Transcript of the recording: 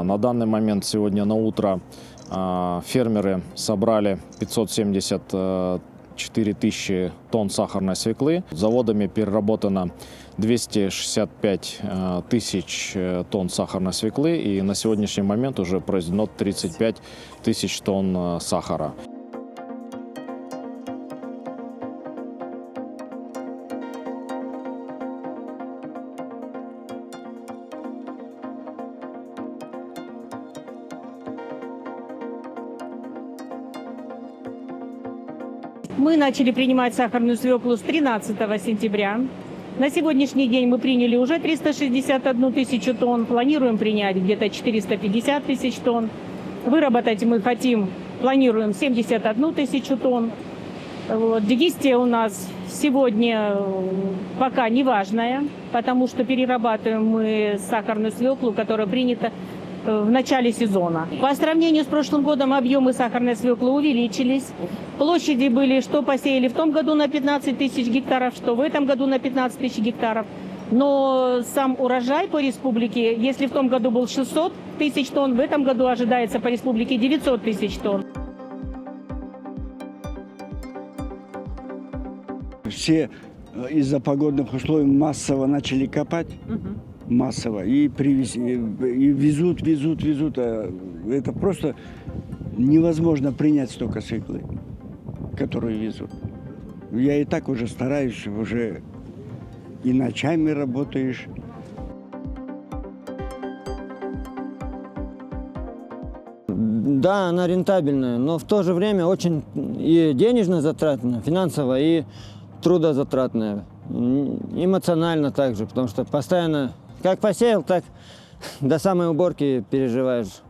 На данный момент сегодня на утро фермеры собрали 574 тысячи тонн сахарной свеклы. Заводами переработано 265 тысяч тонн сахарной свеклы, и на сегодняшний момент уже произведено 35 тысяч тонн сахара. Мы начали принимать сахарную свеклу с 13 сентября. На сегодняшний день мы приняли уже 361 тысячу тонн. Планируем принять где-то 450 тысяч тонн. Выработать мы планируем 71 тысячу тонн. Дегистия у нас сегодня пока не важная, потому что перерабатываем мы сахарную свеклу, которая принята в начале сезона. По сравнению с прошлым годом объемы сахарной свеклы увеличились. Площади были, что посеяли в том году на 15 тысяч гектаров, что в этом году на 15 тысяч гектаров. Но сам урожай по республике, если в том году был 600 тысяч тонн, в этом году ожидается по республике 900 тысяч тонн. Все из-за погодных условий массово начали копать. Массово. И везут. Это просто невозможно принять столько свеклы, которую везут. Я и так уже стараюсь, уже и ночами работаешь. Да, она рентабельная, но в то же время очень и денежно затратная, финансово, и трудозатратная, эмоционально также, потому что постоянно как посеял, так до самой уборки переживаешь.